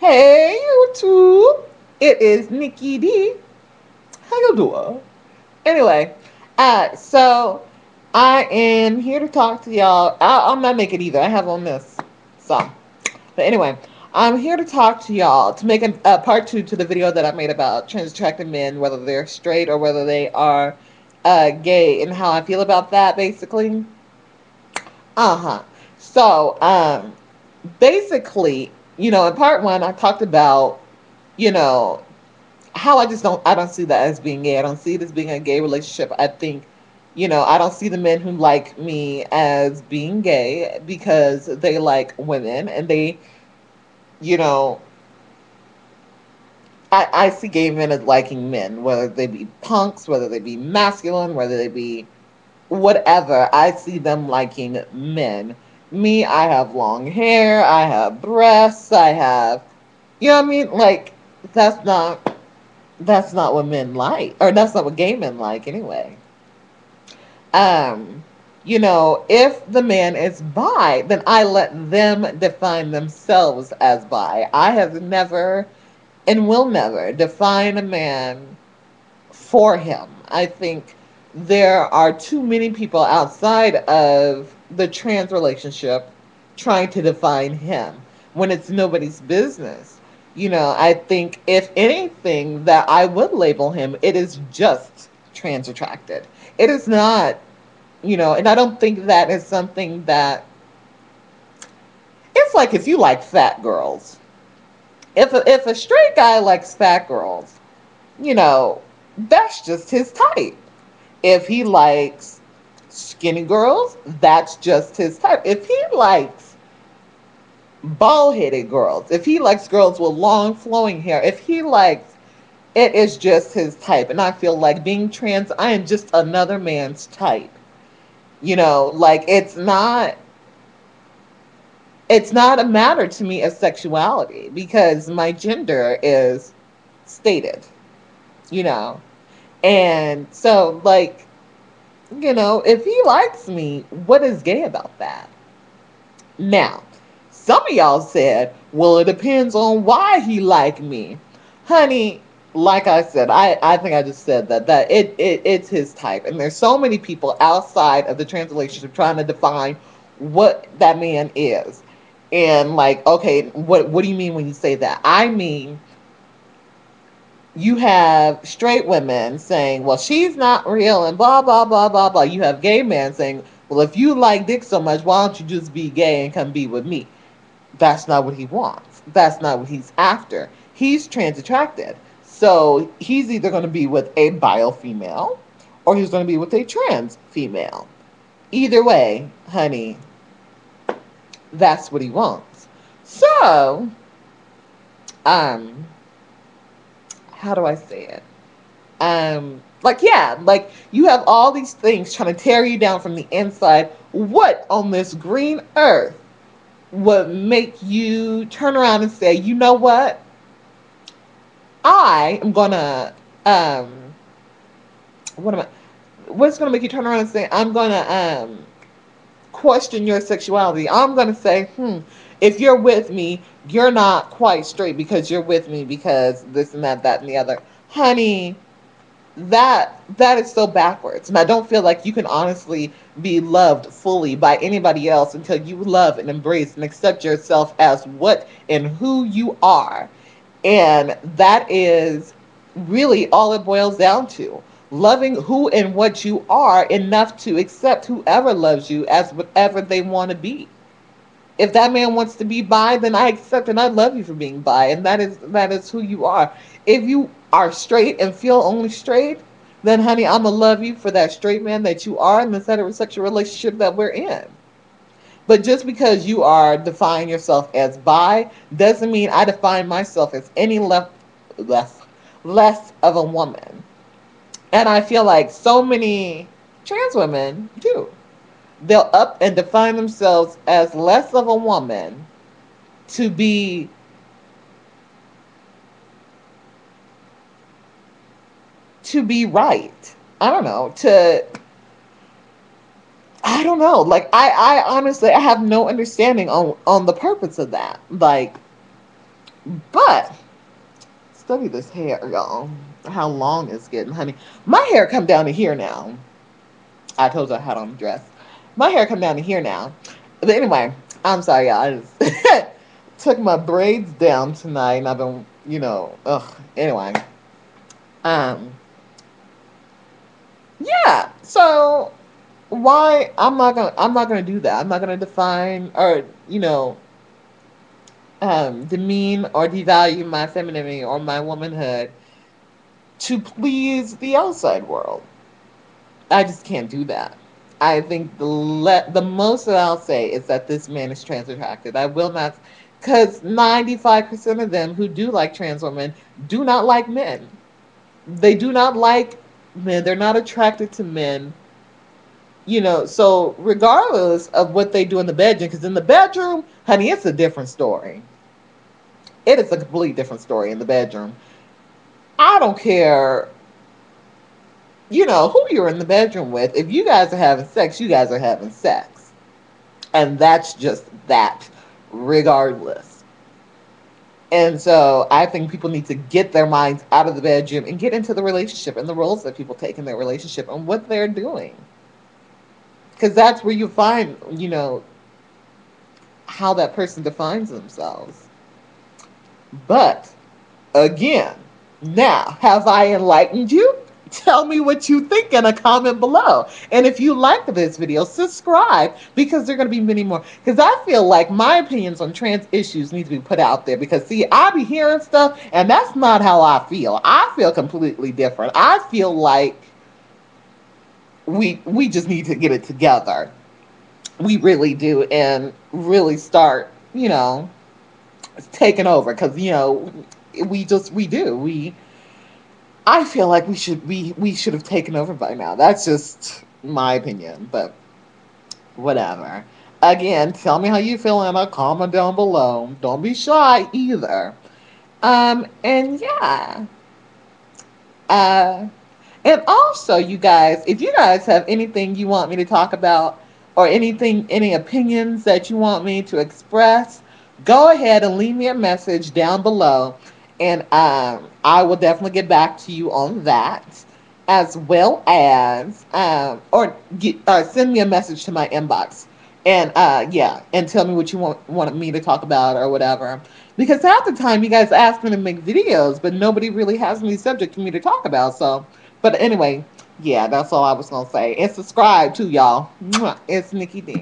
Hey YouTube, it is Nikki D. How you doing? Anyway, so I am here to talk to y'all. I'm not naked either. I have on this, so. But anyway, I'm here to talk to y'all to make a part two to the video that I made about trans attracted men, whether they're straight or whether they are gay, and how I feel about that, basically. Uh-huh. So, basically, in part one, I talked about, you know, how I don't see that as being gay. I don't see it as being a gay relationship. I think, I don't see the men who like me as being gay because they like women and they, you know, I see gay men as liking men, whether they be punks, whether they be masculine, whether they be whatever. I see them liking men. Me, I have long hair, I have breasts, I have, you know what I mean? Like, that's not what men like, or that's not what gay men like anyway. Um, if the man is bi, then I let them define themselves as bi. I have never and will never define a man for him. I think there are too many people outside of the trans relationship trying to define him when it's nobody's business. I think if anything that I would label him, it is just trans attracted. It is not, and I don't think that is something that it's like if you like fat girls. If a straight guy likes fat girls, you know, that's just his type. If he likes skinny girls, that's just his type. If he likes bald headed girls, if he likes girls with long flowing hair, if he likes it is just his type. And I feel like being trans, I am just another man's type. Like it's not a matter to me of sexuality because my gender is stated, you know. And so like if he likes me, what is gay about that? Now, some of y'all said, well, it depends on why he like me. Honey, like I said, I think I just said that it's his type. And there's so many people outside of the trans relationship trying to define what that man is. And like, okay, what do you mean when you say that? I mean, you have straight women saying, well, she's not real and blah, blah, blah, blah, blah. You have gay men saying, well, if you like dick so much, why don't you just be gay and come be with me? That's not what he wants. That's not what he's after. He's trans attracted. So he's either going to be with a bio female or he's going to be with a trans female. Either way, honey, that's what he wants. So, um, how do I say it? Like, yeah, like you have all these things trying to tear you down from the inside. What on this green earth would make you turn around and say, you know what, I am gonna what am I what's gonna make you turn around and say, I'm gonna question your sexuality? I'm gonna say, if you're with me, you're not quite straight because you're with me because this and that and the other. Honey, that is so backwards, and I don't feel like you can honestly be loved fully by anybody else until you love and embrace and accept yourself as what and who you are. And that is really all it boils down to: loving who and what you are enough to accept whoever loves you as whatever they want to be. If that man wants to be bi, then I accept and I love you for being bi, and that is who you are. If you are straight and feel only straight, then honey, I'ma love you for that straight man that you are in this heterosexual relationship that we're in. But just because you are defining yourself as bi doesn't mean I define myself as any less less of a woman. And I feel like so many trans women do. They'll up and define themselves as less of a woman to be right. I don't know. I don't know. Like I honestly I have no understanding on the purpose of that. Like But study this hair, y'all. How long it's getting, honey. My hair come down to here now. I told you I had on a dress. My hair come down to here now. But anyway, I'm sorry, y'all. I just took my braids down tonight, and I've been, ugh. Anyway, um, yeah. So why I'm not gonna do that. I'm not gonna define or demean or devalue my femininity or my womanhood to please the outside world. I just can't do that. I think the most that I'll say is that this man is trans attracted. I will not, because 95% of them who do like trans women do not like men. They do not like men. They're not attracted to men. So regardless of what they do in the bedroom, because in the bedroom, honey, it's a different story. It is a completely different story in the bedroom. I don't care, who you're in the bedroom with. If you guys are having sex, you guys are having sex. And that's just that, regardless. And so I think people need to get their minds out of the bedroom and get into the relationship and the roles that people take in their relationship and what they're doing. Because that's where you find, how that person defines themselves. But again, now, have I enlightened you? Tell me what you think in a comment below. And if you liked this video, subscribe because there are going to be many more. Because I feel like my opinions on trans issues need to be put out there. Because, see, I be hearing stuff, and that's not how I feel. I feel completely different. I feel like we just need to get it together. We really do, and really start, taking over. Because, we do. I feel like we should have taken over by now. That's just my opinion, but whatever. Again, tell me how you feel in a comment down below. Don't be shy either. And yeah. Uh and also, you guys, if you guys have anything you want me to talk about or any opinions that you want me to express, go ahead and leave me a message down below, and I will definitely get back to you on that, as well as send me a message to my inbox, and yeah, and tell me what you want me to talk about or whatever. Because half the time you guys ask me to make videos, but nobody really has any subject for me to talk about. So, but anyway, yeah, that's all I was gonna say. And subscribe too, y'all. Mwah. It's Nikki D.